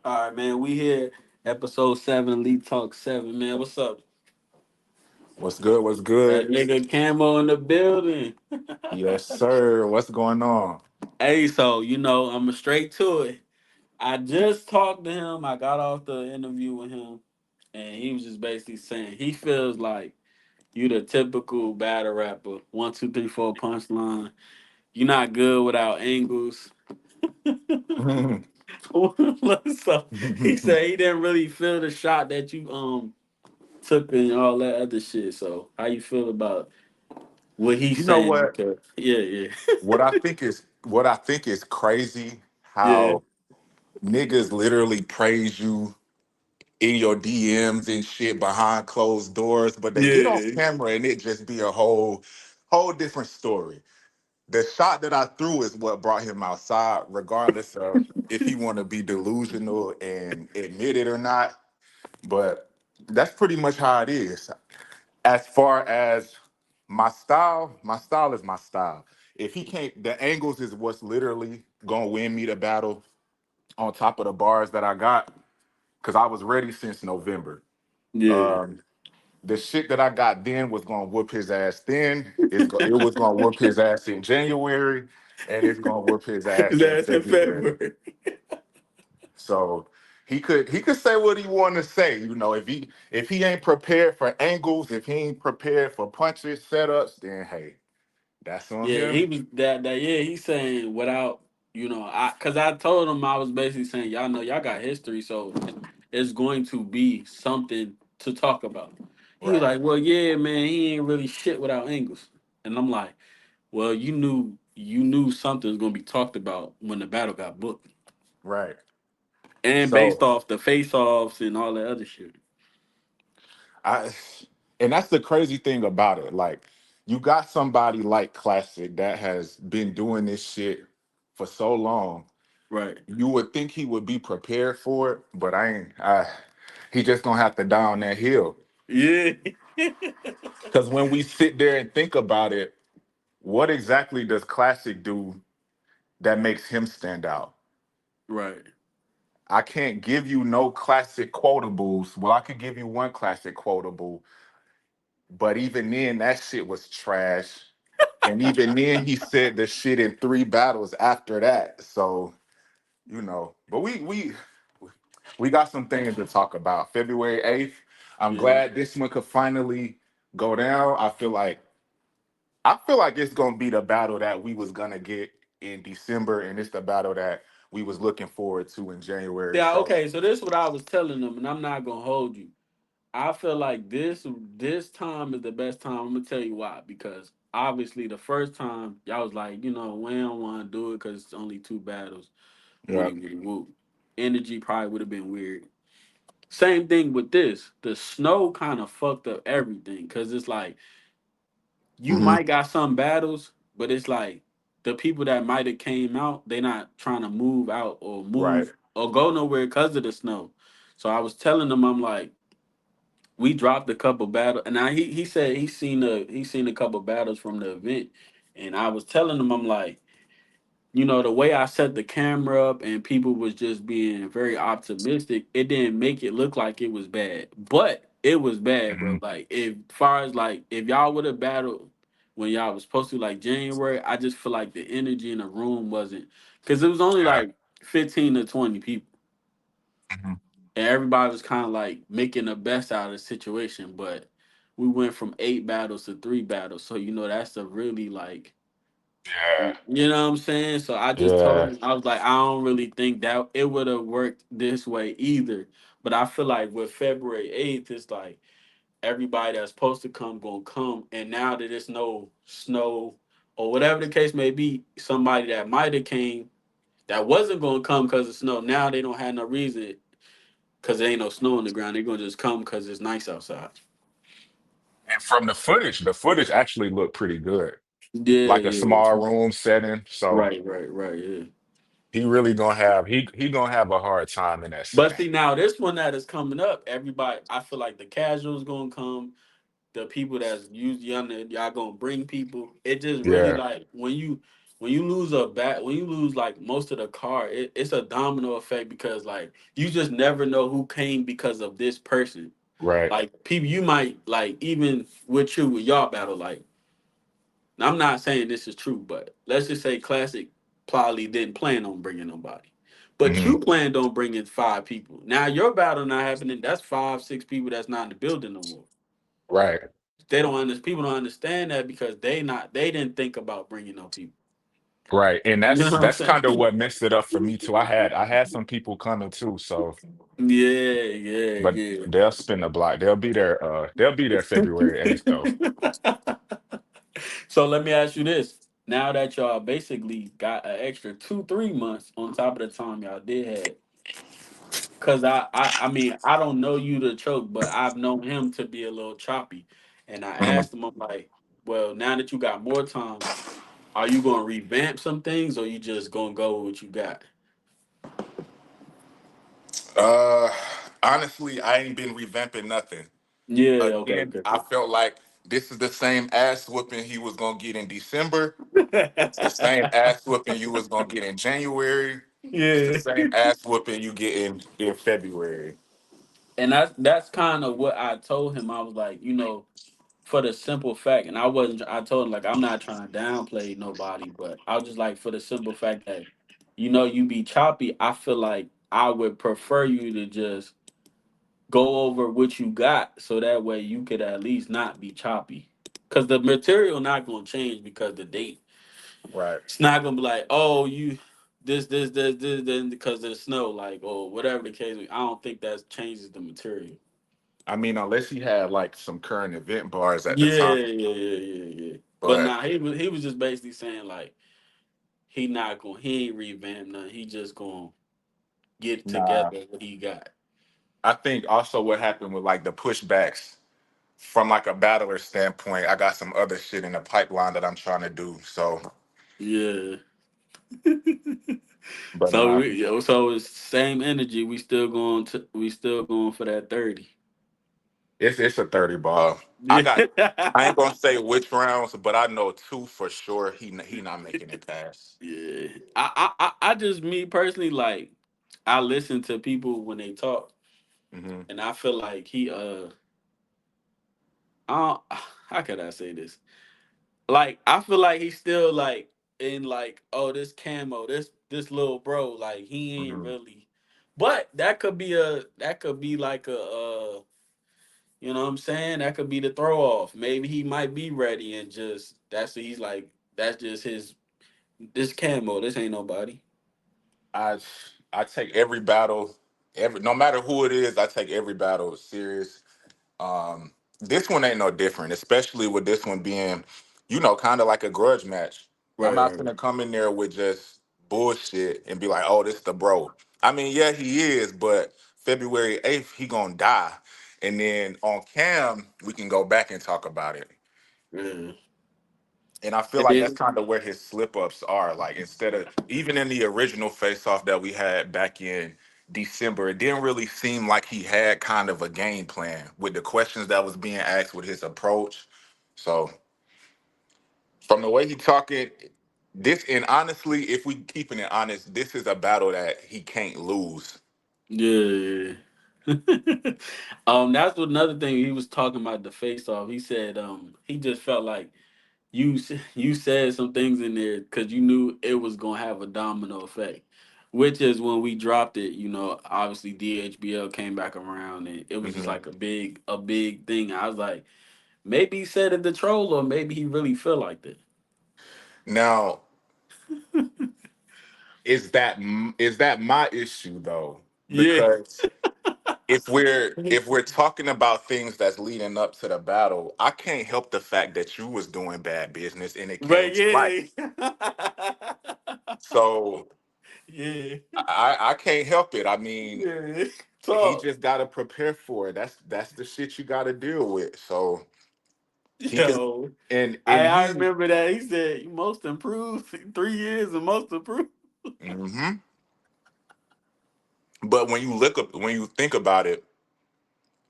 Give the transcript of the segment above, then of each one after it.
All right, man. We here, episode 7, Elite Talk 7, man. What's up? What's good? What's That good? nigga Cammo in the building. Yes, sir. What's going on? Hey, so I'm straight to it. I just talked to him. I got off the interview with him, and he was just basically saying he feels like you the typical battle rapper. 1, 2, 3, 4 punchline. You're not good without angles. So he said he didn't really feel the shot that you took and all that other shit. So how you feel about what he's You know saying? what? Because yeah, What I think is crazy yeah, how niggas literally praise you in your DMs and shit behind closed doors, but they get on yeah, camera and it just be a whole different story. The shot that I threw is what brought him outside, regardless of if he want to be delusional and admit it or not. But that's pretty much how it is. As far as my style is my style. If he can't, the angles is what's literally gonna win me the battle on top of the bars that I got, because I was ready since November. yeah. Um, the shit that I got then was gonna whoop his ass then. It was gonna whoop his ass in January, and it's gonna whoop his ass in That's in February. February. So he could say what he want to say. If he ain't prepared for angles, if he ain't prepared for punches, setups, then hey, that's on Yeah, he him. was that. Yeah, he's saying without I told him I was basically saying y'all know y'all got history, so it's going to be something to talk about. He was Right, like, well, yeah, man, he ain't really shit without angles, and I'm like, well, you knew something was gonna be talked about when the battle got booked, right. and based So off the face-offs and all that other shit. I, and that's the crazy thing about it. Like, you got somebody like Classic that has been doing this shit for so long. Right. You would think he would be prepared for it, but I ain't. He just gonna have to die on that hill. Yeah. Because when we sit there and think about it, what exactly does Classic do that makes him stand out? Right. I can't give you no classic quotables. Well, I could give you one classic quotable, but even then, that shit was trash. And even then, he said the shit in three battles after that. So, but we got some things to talk about. February 8th. I'm Yeah. glad this one could finally go down. I feel like it's gonna be the battle that we was gonna get in December, and it's the battle that we was looking forward to in January. Yeah. So Okay. So this is what I was telling them, and I'm not gonna hold you. I feel like this time is the best time. I'm gonna tell you why. Because obviously the first time y'all was like, we don't want to do it because it's only two battles. yeah. Woody woody woo. Energy probably would have been weird. Same thing with this. The snow kind of fucked up everything because it's like you Hmm. might got some battles, but it's like the people that might have came out, they not trying to move out or Right. move or go nowhere because of the snow. So I was telling them, I'm like, we dropped a couple battles, and now he said he seen a couple battles from the event, and I was telling him, I'm like, the way I set the camera up and people was just being very optimistic, it didn't make it look like it was bad. But it was bad, bro. Hmm. Like if far as like if y'all would have battled when y'all was supposed to like January, I just feel like the energy in the room wasn't because it was only Yeah. like 15 to 20 people. Hmm. And everybody was kind of like making the best out of the situation. But we went from 8 battles to 3 battles. So that's a really like Yeah. you know what I'm saying? So I just told Yeah. him, I was like, I don't really think that it would have worked this way either. But I feel like with February 8th, it's like everybody that's supposed to come gonna come. And now that it's no snow or whatever the case may be, somebody that might have came that wasn't gonna come because of snow, now they don't have no reason because there ain't no snow on the ground. They're gonna just come because it's nice outside. And from the footage actually looked pretty good. Yeah, Like a yeah. small room setting. So Right, yeah. he gonna have a hard time in that But setting. see now this one that is coming up, everybody I feel like the casuals gonna come, the people that's usually under y'all gonna bring people. It just really Yeah. like when you lose a bat, when you lose like most of the card, it's a domino effect because like you just never know who came because of this person. Right. Like people, you might like even with you with y'all battle. Like I'm not saying this is true, but let's just say Classic probably didn't plan on bringing nobody, but Hmm. you planned on bringing 5 people. Now your battle not happening. That's 5, 6 people that's not in the building no more. Right. They don't understand. People don't understand that because they didn't think about bringing no people. Right. And You know what I'm that's kind of saying? what messed it up for me too. I had some people coming too, so Yeah, yeah, but yeah. they'll spin the block. They'll be there February 8th though. So let me ask you this. Now that y'all basically got an extra 2, 3 months on top of the time y'all did have, cause I mean I don't know you to choke, but I've known him to be a little choppy. And I Mhm. asked him, I'm like, well, now that you got more time, are you gonna revamp some things or you just gonna go with what you got? Uh Honestly, I ain't been revamping nothing. Yeah, okay, Again, okay, I felt like this is the same ass whooping he was gonna get in December. It's the okay. same ass whooping you was gonna get in January. It's the Yeah. same ass whooping you get in February. And that's kind of what I told him. I was like, for the simple fact, and I wasn't. I told him like I'm not trying to downplay nobody, but I was just like for the simple fact that, you be choppy. I feel like I would prefer you to just go over what you got, so that way you could at least not be choppy. Cause the material not gonna change because the date. Right. It's not gonna be like, oh, you this, then because of the snow, like or whatever the case. I don't think that changes the material. I mean, unless he had like some current event bars at the Yeah, time. yeah, yeah, yeah, yeah. But But nah, he was just basically saying like he ain't revamp nothing. He just gonna get nah, together what he got. I think also what happened with like the pushbacks from like a battler standpoint, I got some other shit in the pipeline that I'm trying to do. So, Yeah. but So nah, so it's same energy. We still going for that 30. it's a 30 ball. I Yeah. got. I ain't gonna say which rounds, but I know two for sure. He not making it past. Yeah. I just me personally like I listen to people when they talk Hmm. and I feel like I don't, how could I say this? Like I feel like he's still like in like oh this camo this little bro like he ain't Hmm. really, but that could be like you know what I'm saying, that could be the throw off. Maybe he might be ready and just he's like that's just his this camo, this ain't nobody. I I take every battle, every no matter who it is, I take every battle serious. This one ain't no different, especially with this one being, kind of like a grudge match. I'm Right, not right, right. gonna come in there with just bullshit and be like, "Oh, this the bro." I mean, yeah, he is, but February 8th, he gonna die, and then on Cam, we can go back and talk about it. Yeah. And I feel And like that's then kind of where his slip ups are. Like instead of even in the original face off that we had back in December, it didn't really seem like he had kind of a game plan with the questions that was being asked with his approach. So from the way he talking, this and honestly, if we keeping it honest, this is a battle that he can't lose. yeah. That's what another thing he was talking about the face off. He said he just felt like you said some things in there because you knew it was gonna have a domino effect, which is when we dropped it. Obviously DHBL came back around and it was just Mhm. like a big thing. I was like, maybe he said it to troll or maybe he really feel like that. Now, is that my issue though? Yeah, Because if we're talking about things that's leading up to the battle, I can't help the fact that you was doing bad business and it came but to light. yeah, So yeah, I can't help it. I mean, yeah. he Talk. just got to prepare for it. That's the shit you got to deal with. So he can Yo, and I he. remember that he said most improved 3 years and most improved. Hmm. But when you think about it,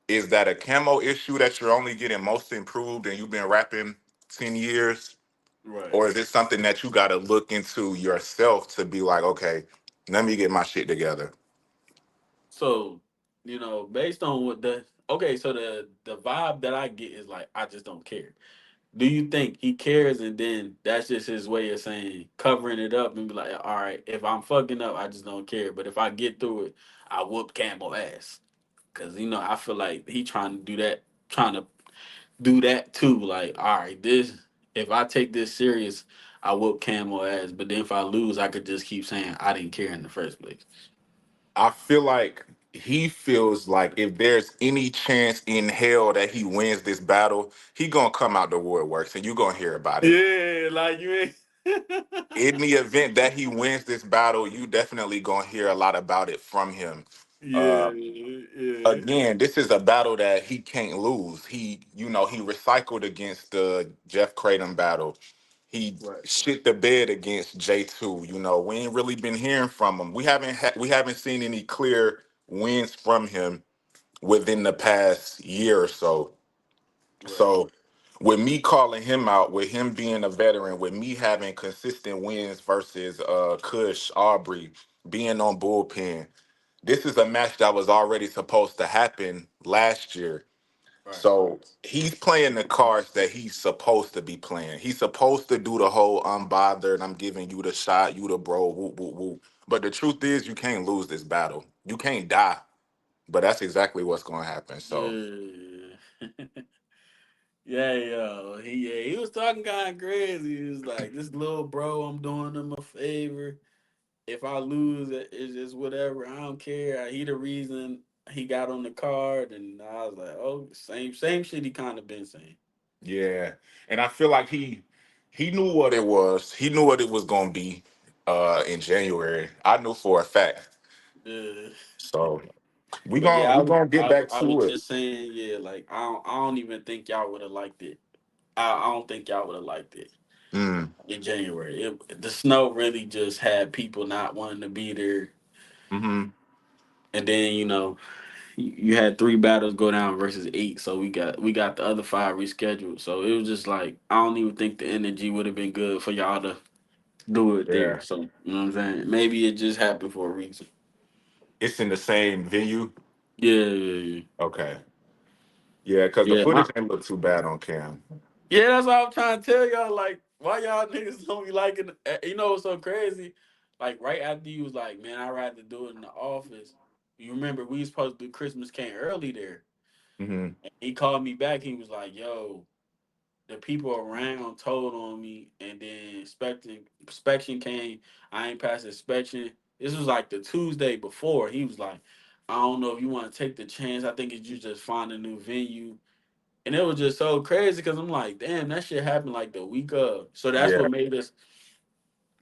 is that a camo issue that you're only getting most improved and you've been rapping 10 years? Right. or is it something that you got to look into yourself to be like, okay, let me get my shit together? So, based on what the okay, so the vibe that I get is like I just don't care. Do you think he cares and then that's just his way of saying covering it up and be like, all right, if I'm fucking up, I just don't care. But if I get through it, I whoop Cammo ass. Cause I feel like he trying to do that, trying to do that too. Like, all right, this if I take this serious, I whoop Cammo ass. But then if I lose, I could just keep saying I didn't care in the first place. I feel like he feels like if there's any chance in hell that he wins this battle, he gonna come out the woodworks and you gonna hear about it. Yeah, like you ain't. In the event that he wins this battle, you definitely gonna hear a lot about it from him. Yeah, Uh, yeah. Again, this is a battle that he can't lose. He recycled against the Jeff Cradon battle. He Right, shit the bed against J2. We ain't really been hearing from him. We haven't seen any clear wins from him within the past year or so. right, So with me calling him out, with him being a veteran, with me having consistent wins versus Kush, Aubrey, being on bullpen, this is a match that was already supposed to happen last year. right. So he's playing the cards that he's supposed to be playing. He's supposed to do the whole unbothered, I'm giving you the shot, you the bro, whoop, whoop, whoop. But the truth is, you can't lose this battle. You can't die. But that's exactly what's going to happen. So, Yeah. Yeah, yo. He was talking kind of crazy. He was like, "This little bro, I'm doing him a favor. If I lose, it's just whatever. I don't care. He the reason he got on the card." And I was like, "Oh, same shit. He kind of been saying." yeah. And I feel like he knew what it was. He knew what it was going to be in January. I knew for a fact. Yeah. So, we But going yeah, to we going to get back I was to it. just saying, yeah, like I don't even think y'all would have liked it. I don't think y'all would have liked it Mm. in January. The snow really just had people not wanting to be there, Mhm. and then you had three battles go down versus eight, so we got the other five rescheduled. So it was just like I don't even think the energy would have been good for y'all to do it there. Yeah. So you know what I'm saying? Maybe it just happened for a reason. It's in the same venue. Yeah, yeah, Okay. Yeah, because the yeah. Yeah, footage ain't look too bad on cam. yeah, that's what I'm trying to tell y'all. Like, why y'all niggas don't be liking? What's so crazy? Like, right after you was like, man, I'd rather do it in the office. You remember we was supposed to do Christmas came early there. Hmm. He called me back. He was like, yo, the people around told on me, and then inspection came. I ain't passed inspection. This was like the Tuesday before. He was like, I don't know if you want to take the chance. I think it's you just find a new venue. And it was just so crazy because I'm like, damn, that shit happened like the week of. So that's Yeah. what made us.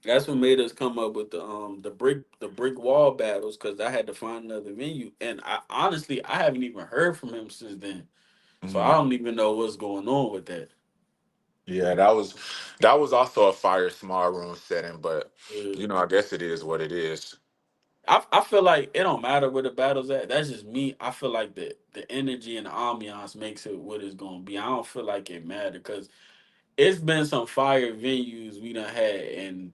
That's what made us come up with the brick wall battles because I had to find another venue. And I honestly I haven't even heard from him since then. So I Hmm. don't even know what's going on with that. Yeah, that was also a fire small room setting, but Uh, I guess it is what it is. I feel like it don't matter where the battle's at. That's just me. I feel like the energy and the ambiance makes it what it's gonna be. I don't feel like it matter because it's been some fire venues we done had and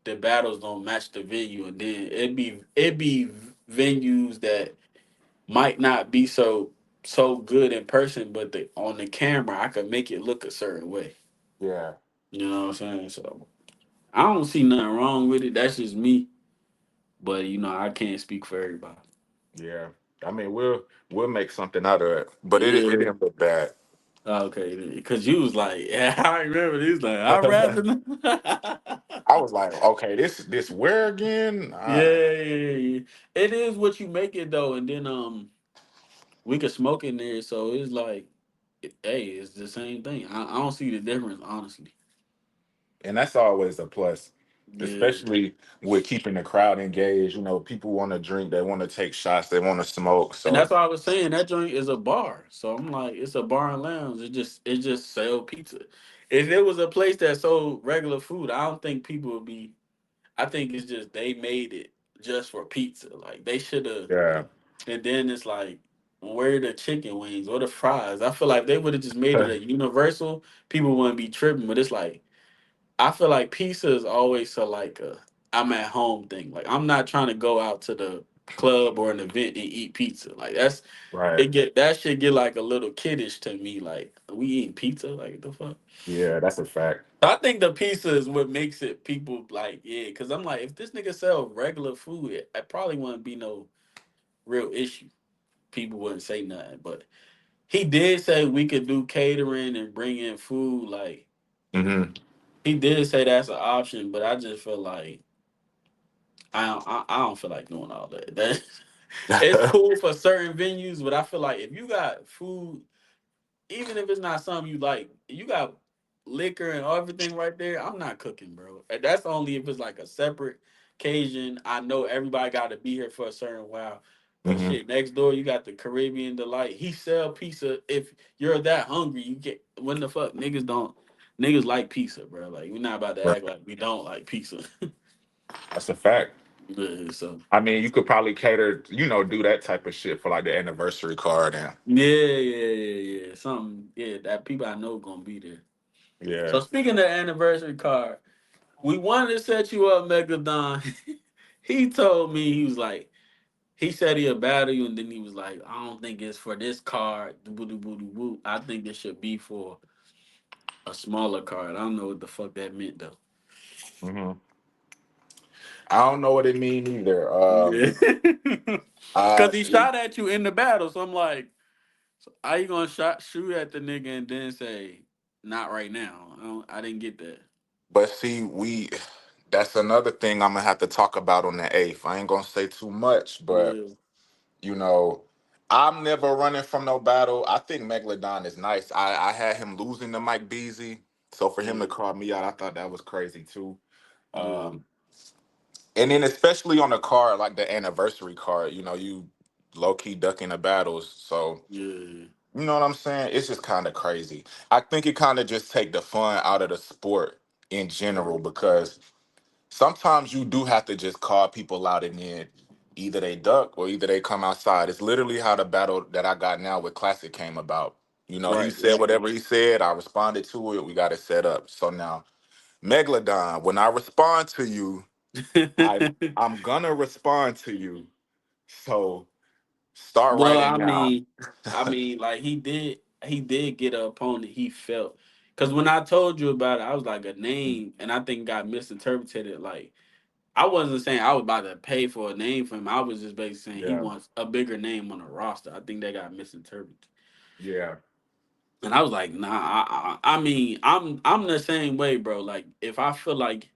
the battles don't match the venue, and then it be venues that might not be so good in person, but on the camera I could make it look a certain way. Yeah. You know what I'm saying? So I don't see nothing wrong with it. That's just me. But I can't speak for everybody. Yeah. I mean, we'll make something out of it, but it Yeah. didn't look bad. Okay. Because you was like, yeah, I remember. He was like, I'd rather. I was like, okay, this where again? Yeah, yeah, yeah, yeah. It is what you make it though, and then we could smoke in there, so it's like, hey, it's the same thing. I don't see the difference, honestly. And that's always a plus, Yeah, especially with keeping the crowd engaged. People want to drink, they want to take shots, they want to smoke. and So that's why I was saying that joint is a bar. So I'm like, it's a bar and lounge. It just sell pizza. If it was a place that sold regular food, I don't think people would be. I think it's just they made it just for pizza. Like they should have. yeah. And then it's like, where the chicken wings or the fries? I feel like they would have just made it a universal. People wouldn't be tripping, but it's like I feel like pizza is always a like a I'm at home thing. Like I'm not trying to go out to the club or an event and eat pizza. Like that's Right. it get that shit get like a little kiddish to me. Like we eating pizza, like the fuck. Yeah, that's a fact. I think the pizza is what makes it people like yeah. Because I'm like if this nigga sell regular food, it probably wouldn't be no real issue. People wouldn't say nothing. But he did say we could do catering and bring in food. Like Hmm. he did say that's an option, but I just feel like I don't feel like doing all that. That it's cool for certain venues, but I feel like if you got food, even if it's not something you like, you got liquor and everything right there. I'm not cooking, bro. And that's only if it's like a separate occasion. I know everybody got to be here for a certain while. But Hmm. shit, next door you got the Caribbean Delight. He sell pizza. If you're that hungry, you get when the fuck niggas don't niggas like pizza, bro. Like we're not about to Right. act like we don't like pizza. That's a fact. Yeah, so I mean, you could probably cater, do that type of shit for like the anniversary card and yeah. Something, yeah, that people I know gonna be there. yeah. So speaking of anniversary card, we wanted to set you up, Megalodon. He told me he was like, he said he'll battle you, and then he was like, I don't think it's for this card. Boo doo boo doo boo. I think it should be for a smaller card. I don't know what the fuck that meant though. Hmm. I don't know what it mean either. Yeah, I cause he shot at you in the battle. So I'm like, so how you gonna shoot at the nigga and then say not right now? I didn't get that. but see, that's another thing I'm gonna have to talk about on the eighth. I ain't gonna say too much, but Yeah, you know, I'm never running from no battle. I think Megalodon is nice. I had him losing to Mike Beasley, so for him to yeah, call me out, I thought that was crazy too. yeah, Um, and then especially on the card, like the anniversary card, you low key ducking the battles. So yeah. you know what I'm saying? It's just kind of crazy. I think it kind of just take the fun out of the sport in general Right, because sometimes you do have to just call people out and then either they duck or either they come outside. It's literally how the battle that I got now with Classic came about. He right, said right. whatever he said. I responded to it. We got it set up. So now, Megalodon, when I respond to you, I'm gonna respond to you. So start Well, writing now. like he did get an opponent he felt. Cause when I told you about it, I was like a name, and I think got misinterpreted. Like I wasn't saying I was about to pay for a name for him. I was just basically saying he Yeah, wants a bigger name on the roster. I think they got misinterpreted. yeah, And I was like, nah. I'm the same way, bro. Like if I feel like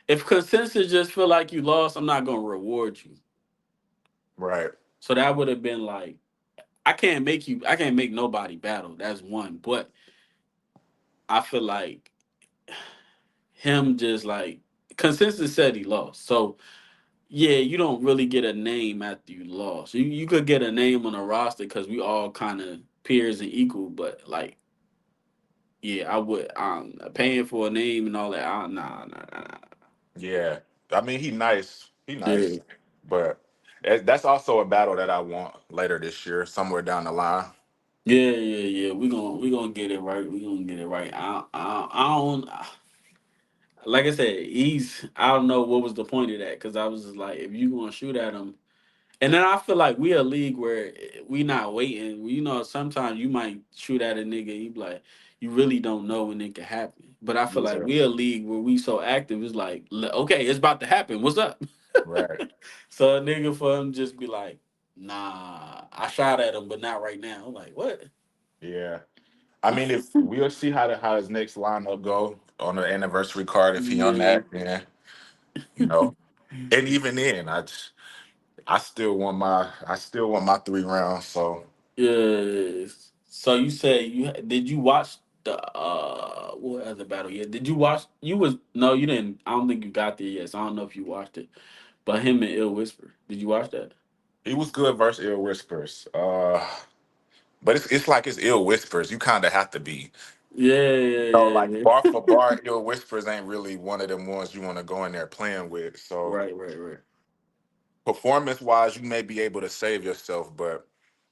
if consensus just feel like you lost, I'm not gonna reward you. right. So that would have been like I can't make nobody battle. That's one. But I feel like him just like consensus said he lost. So yeah, you don't really get a name after you lost. You could get a name on a roster because we all kind of peers and equal, but like yeah, I would paying for a name and all that. Nah. Yeah. I mean, he nice. He Yeah. nice. But that's also a battle that I want later this year, somewhere down the line. Yeah. We gonna get it right. We gonna get it right. I don't like I said. I don't know what was the point of that because I was just like, if you gonna shoot at him, and then I feel like we a league where we not waiting. Sometimes you might shoot at a nigga, and you be like, you really don't know when it can happen. But I feel like Yeah. we a league where we so active. It's like, okay, it's about to happen. What's up? Right. So a nigga for him just be like, nah, I shot at him, but not right now. I'm like, what? Yeah. I mean, if we'll see how his next lineup go on the anniversary card, if he on Yeah. that, then you know. And even then, I still want my 3 rounds. So Yes. So you say did you watch the what other battle yet? Did you watch you was no you didn't I don't think you got there yet, so I don't know if you watched it. But him and Ill Whisper. Did you watch that? he was good versus Ill Whispers. But it's like it's Ill Whispers. You kind of have to be. Like bar Yeah. for bar, Ill Whispers ain't really one of them ones you want to go in there playing with. So Right. performance wise, you may be able to save yourself, but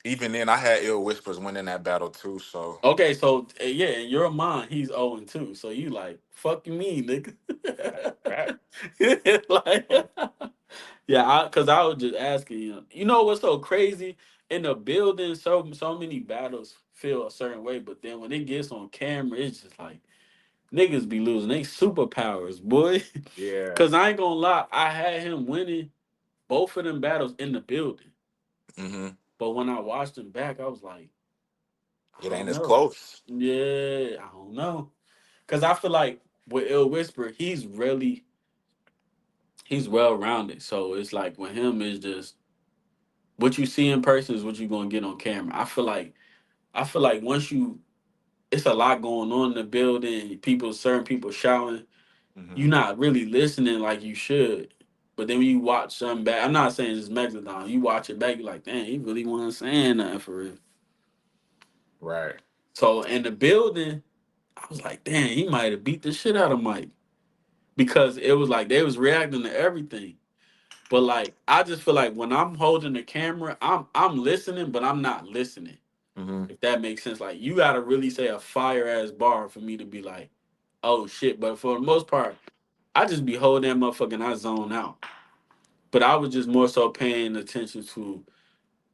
even then, I had ill whispers winning that battle too. So Okay, so yeah, in your mind, he's 0-2. So you like, fuck me, nigga. fact. Like, yeah, cause I was just asking him. You know what's so crazy? In the building, so many battles feel a certain way, but then when it gets on camera, it's just like niggas be losing they superpowers, boy. Yeah. Cause I ain't gonna lie, I had him winning both of them battles in the building. Hmm. But when I watched him back, I was like, It I ain't don't as know. close. Yeah, I don't know. Cause I feel like with Ill Whisper, he's well rounded. So it's like with him is just what you see in person is what you're gonna get on camera. I feel like once you it's a lot going on in the building, certain people shouting, you're Hmm. not really listening like you should. But then when you watch something back, I'm not saying it's Megalodon. You watch it back, you're like, damn, he really wasn't saying nothing for real. Right. So in the building, I was like, damn, he might have beat the shit out of Mike. Because it was like they was reacting to everything. But like I just feel like when I'm holding the camera, I'm listening, but I'm not listening. Hmm. If that makes sense. Like you gotta really say a fire ass bar for me to be like, oh shit. But for the most part, I just be holding that motherfucker and I zone out. But I was just more so paying attention to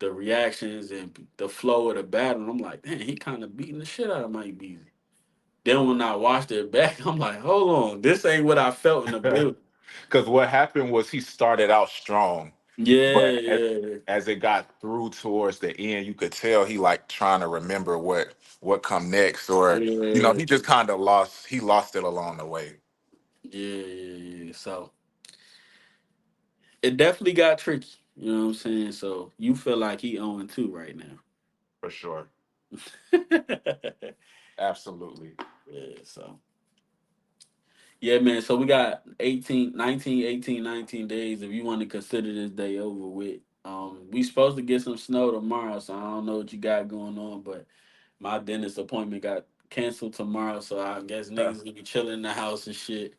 the reactions and the flow of the battle. And I'm like, damn, he kind of beating the shit out of Mike Beasley. Then when I watched it back, I'm like, hold on, this ain't what I felt in the build. Because what happened was he started out strong, Yeah, but yeah, as it got through towards the end, you could tell he like trying to remember what come next, or yeah, he just kind of lost. He lost it along the way yeah. So it definitely got tricky. You know what I'm saying? So you feel like he 0-2 right now. for sure. Yeah, Absolutely. so yeah, man. So we got 18, 19, 18, 19 days if you want to consider this day over with. We supposed to get some snow tomorrow, so I don't know what you got going on, but my dentist appointment got canceled tomorrow, so I guess niggas gonna be chilling in the house and shit.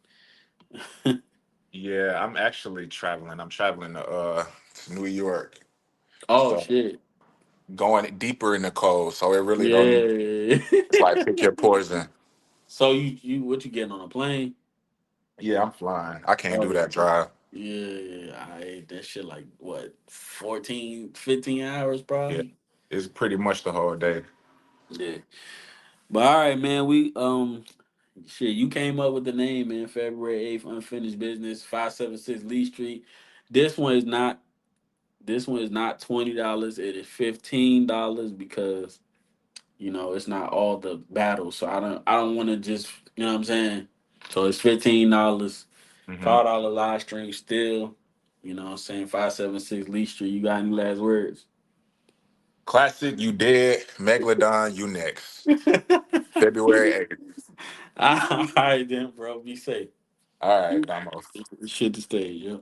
Yeah, I'm actually traveling. I'm traveling to New York. Oh So shit. going deeper in the cold. So it really don't. Yeah. It's like pick your poison. So you what you getting on a plane? Yeah, I'm flying. I can't do Oh that drive. yeah, I ate that shit like what 14, 15 hours Yeah, probably. it's pretty much the whole day. Yeah. But all right, man, we shit, you came up with the name, man. February 8th, unfinished business, 576 Lee Street. This one is not this one is not $20. It is $15 because it's not all the battles. So I don't want to just you know what I'm saying. So it's $15, Hmm. $5 live stream still. You know what I'm saying? 576 Lee Street. You got any last words? Classic, you dead. Megalodon, you next. February 8th. All right then, bro. Be safe. All right, Damos. Shit to stage, yo.